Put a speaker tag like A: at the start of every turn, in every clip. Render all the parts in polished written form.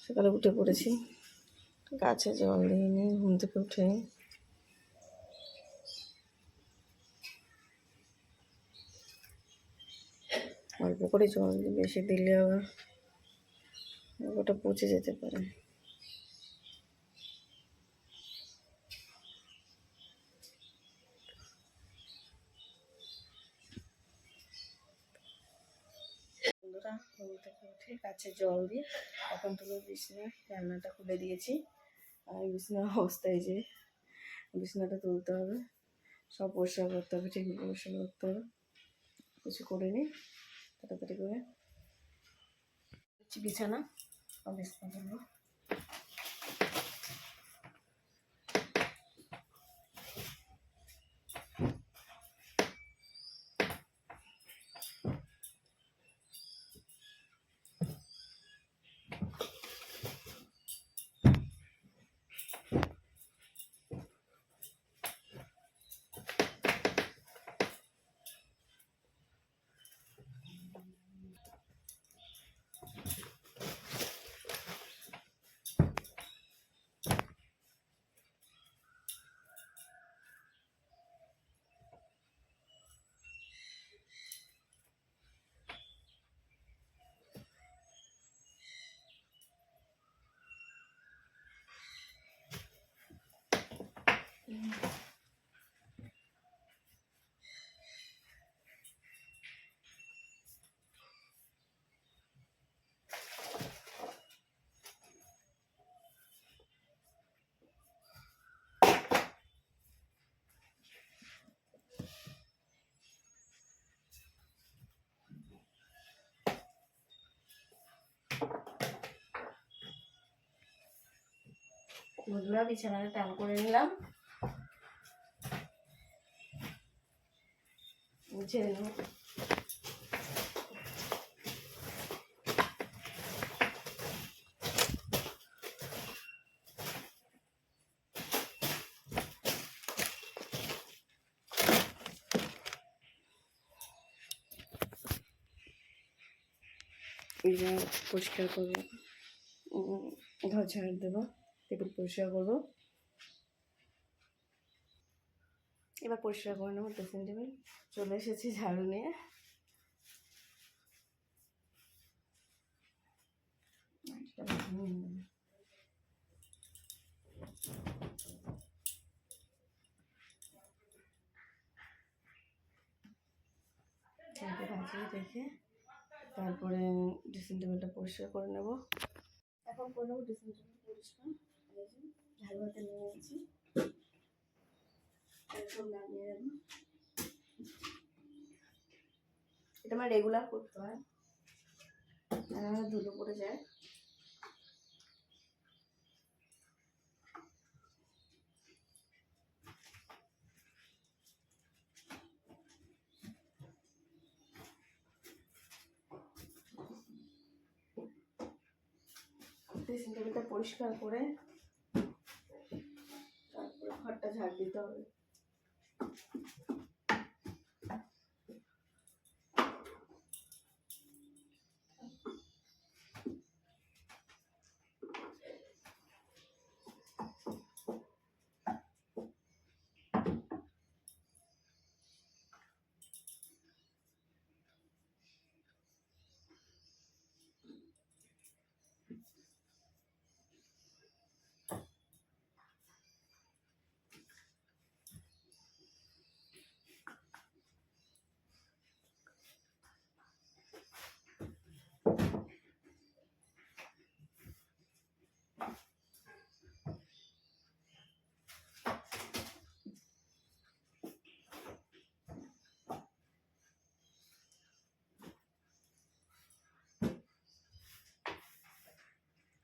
A: সকালে উঠে পড়েছি, গাছে জল দিইনি, ঘুম থেকে উঠে অল্প করে জল দিই, বেশি দিলে আবার ওটা পচে যেতে পারে। বন্ধুরা, ঘুম থেকে উঠে গাছে জল দিয়ে এখন তুলে বিছনা রান্নাটা খুলে দিয়েছি। আর বিছনার অবস্থায় যে বিছনাটা তুলতে হবে, সব পরিষ্কার করতে হবে, ঠিক পরিষ্কার করতে হবে। কিছু করে নিই তাড়াতাড়ি করে। বিছানা বিছনা তুলবো। বন্ধুরা, বিছানাটা টান করে নিলাম, মুছে নেব। এবার পরিষ্কার করবো, ঘর ঝাড় দেবো, টেবিল পরিষ্কার করবো। এবার পরিষ্কার করে নেবো ড্রেসিং টেবিল। চলে এসেছি ঝাড়ু নিয়ে। ভাজিয়ে রেখে তারপরে ড্রেসিং টেবিলটা পরিষ্কার করে নেব। এখন করে নেবো ড্রেসিং টেবিল পরিষ্কার। ঝাড়ু হাতে নিয়ে নিয়েছি, এরকম লাগিয়ে দেবো। এটা আমার রেগুলার করতে হয়, ধুলো পড়ে যায়। ড্রেসিং টেবিলটা পরিষ্কার করে তারপরে ঘরটা ঝাড় দিতে হবে।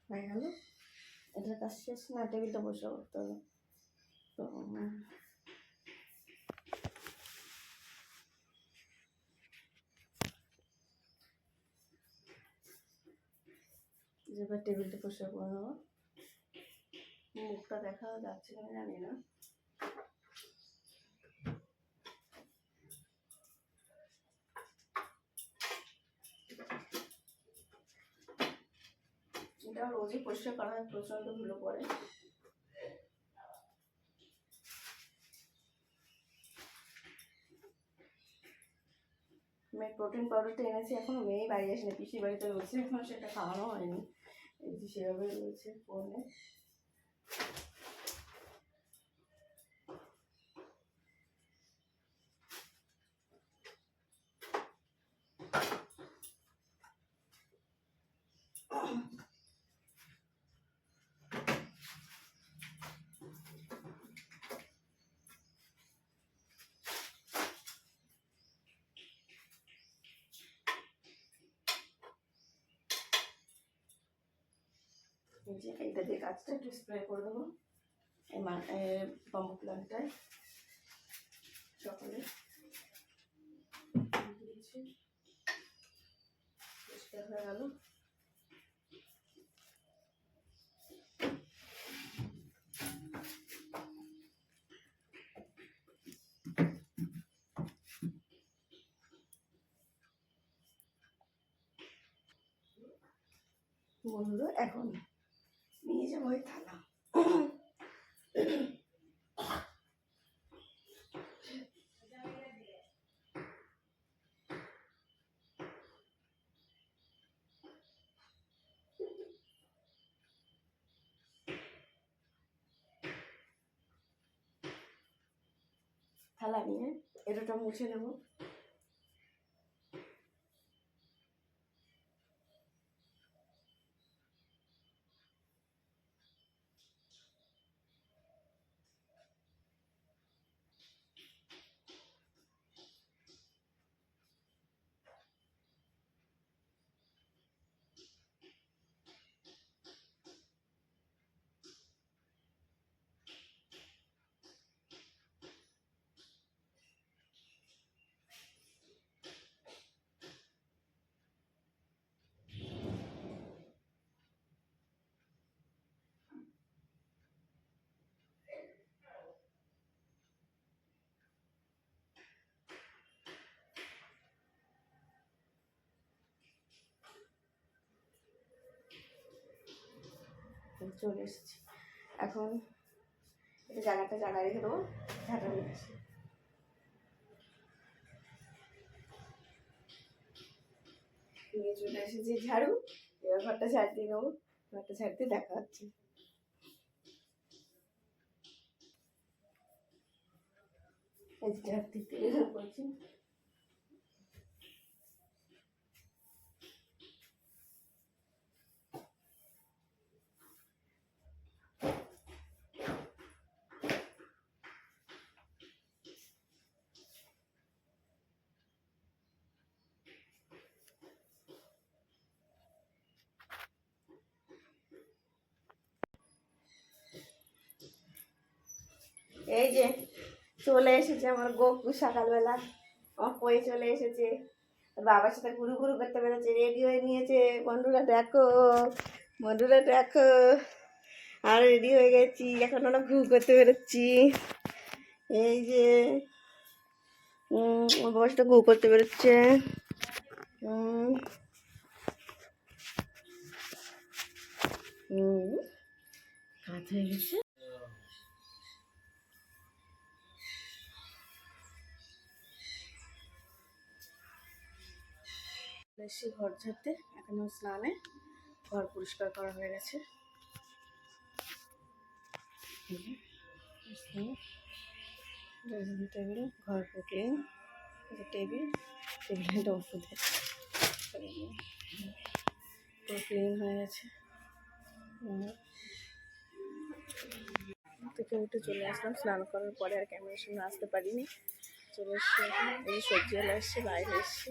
A: হয়ে গেল, এটার কাজ শেষ। না, টেবিলটা পরিষ্কার করতে হবে। তো এবার টেবিলটা পরিষ্কার করে নেবো। মুখটা দেখা যাচ্ছে কিনা জানি না। বেসিনটা রোজই পরিষ্কার করা হয়, প্রচণ্ড ধুলো পড়ে। মেয়ের প্রোটিন পাউডারটা এনেছি, এখনো মেয়েই বাড়ি আসেনি, পিসির বাড়িতে রয়েছে, এখনো সেটা খাওয়ানো হয়নি। এই যে সেভাবে রয়েছে ফোনে। এইটা দিয়ে কাজটা একটু স্প্রে করে দেবো এই বাম্বু প্ল্যান্টটায়। সকালে দিয়েছি, পরিষ্কার হয়ে গেল। বন্ধুরা এখন নিয়ে যাবো ওই থালা। থালা নিয়ে এটা মুছে নেব। চলে এসেছি, এখন এটা জায়গা রেখে দেবো, ঝাঁটা নিচ্ছি। নিয়ে চলে এসেছি ঝাড়ু, এবার ঘরটা ঝাড় দিয়ে নেবো। ঘরটা ঝাড় দিয়ে দেখা হচ্ছে। এই ঝাড় দিতে করছি। এই যে চলে এসেছে আমার গপু, সকালবেলা আমার কই চলে এসেছে, বাবার সাথে ঘুরু ঘুরু করতে পেরেছে, রেডি হয়ে নিয়েছে। বন্ধুরা দেখো, বন্ধুরা দেখো, আর রেডি হয়ে গেছি, এখন আমরা ঘুরু করতে পেরেছি। এই যে আমার বাবার সাথে ঘুরু করতে পেরেছে। কাজ হয়ে গেছে। এসে ঘর ঝাড়তে, এখনো স্নানে ঘর পরিষ্কার করা হয়ে গেছে। টেবিল, ঘর ক্লিন, টেবিল, টেবিলটা ওষুধের পুরো ক্লিন হয়ে গেছে। থেকে উঠে চলে আসলাম, স্নান করার পরে আর ক্যামেরার সামনে আসতে পারিনি। চলে এসছে, এই সবজিওয়ালা এসছে, বাইরে এসছে,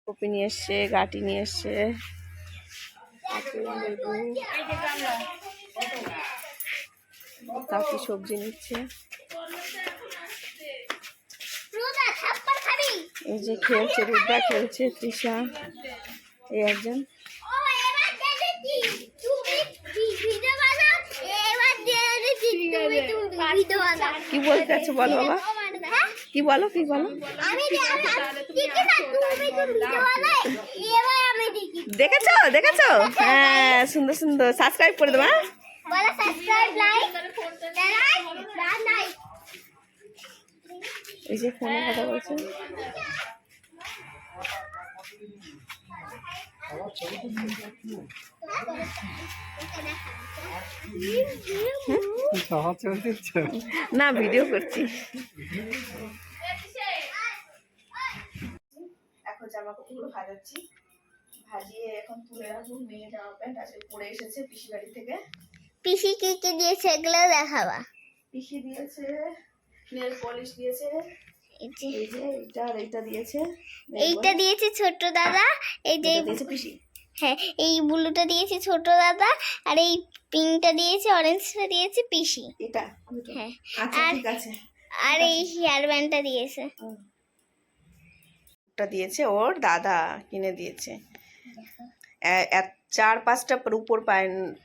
A: কপি নিয়ে এসছে, গাটি নিয়ে এসছে, কাকি সবজি নিচ্ছে। এই যে খেলছে, রুদ্রা খেলছে, তৃষা, এই একজন। কি বলতে আছে বল বাবা। কি বলো কি বলো? দেখেছো দেখেছো? হ্যাঁ সুন্দর সুন্দর, সাবস্ক্রাইব করে দেবো। এই যে ফোনে কথা বলছে। না ভিডিও করছি। এখন জামা কাপড়গুলো ভাজাচ্ছি, ভাজিয়ে এখন তুলে রাখবো। মেয়ে জামা প্যান্ট আজকে পরে এসেছে পিসি বাড়ি থেকে।
B: পিসি কি কি দিয়েছে এগুলো দেখাবা।
A: পিসি দিয়েছে নেল পলিশ দিয়েছে, এই যে এইটা আর এইটা দিয়েছে।
B: এইটা দিয়েছে ছোট দাদা, এই যে
A: দিয়েছে পিসি।
B: হ্যাঁ এই ব্লুটা দিয়েছে ছোট দাদা, আর এই পিঙ্কটা দিয়েছে, অরেঞ্জটা দিয়েছে পিসি।
A: এটা
B: হ্যাঁ
A: আচ্ছা ঠিক আছে।
B: আর এই হেয়ার ব্যান্ডটা দিয়েছে,
A: ওটা দিয়েছে ওর দাদা কিনে দিয়েছে। 4-5টা উপর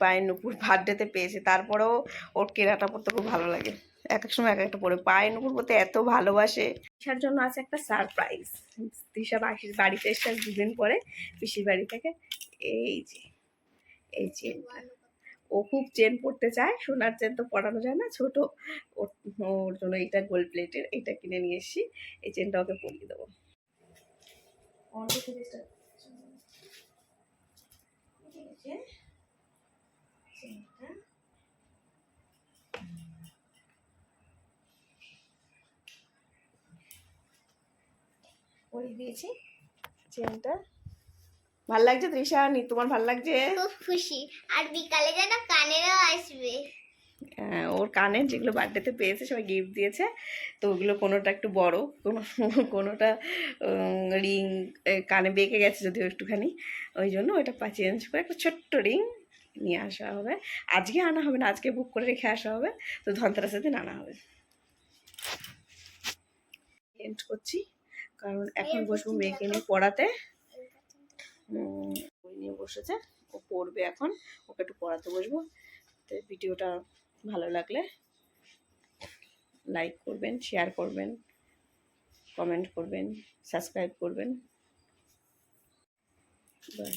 A: পায়ের নুপুর বার্থডেতে পেয়েছে, তারপরেও ওর কেনাটা পড়তে খুব ভালো লাগে। এক এক সময় এক একটা পরে পায়ের নুপুর পড়তে এত ভালোবাসে। তৃষার জন্য আছে একটা সারপ্রাইজ। তৃষা বাড়িতে এসে 2 দিন পরে পিসির বাড়ি থেকে এই যে এই চেনটা, ও খুব চেন পড়তে চায়, সোনার চেন তো পরানো যায় না, ছোট ওর জন্য এইটা গোল্ড প্লেটের এইটা কিনে নিয়ে এসেছি। এই চেনটা ওকে পরিয়ে দেবো। পরিয়ে দিয়েছি চেনটা। ভাল লাগছে তৃষা? তোমার ভাল লাগছে?
B: খুব খুশি। আর বিকালে যেন কানেরও আসবে।
A: ওর কানের যেগুলো বার্থডেতে পেয়েছে সবাই গিফট দিয়েছে, তো ওগুলো কোনোটা একটু বড়, কোনোটা রিং কানে বেঁকে গেছে যদিও একটুখানি, ওই জন্য ওইটা চেঞ্জ করে একটা ছোট্ট রিং নিয়ে আসা হবে। আজকে আনা হবে না, আজকে বুক করে রেখে আসা হবে, তো ধনতেরাসের দিন আনা হবে। এন্ড করছি কারণ এখন বসবো মেয়েকে নিয়ে পড়াতে। বই নিয়ে বসেছে, ও পড়বে এখন, ওকে একটু পড়াতে বসবো। তো ভিডিওটা ভালো লাগলে লাইক করবেন, শেয়ার করবেন, কমেন্ট করবেন, সাবস্ক্রাইব করবেন। বাই।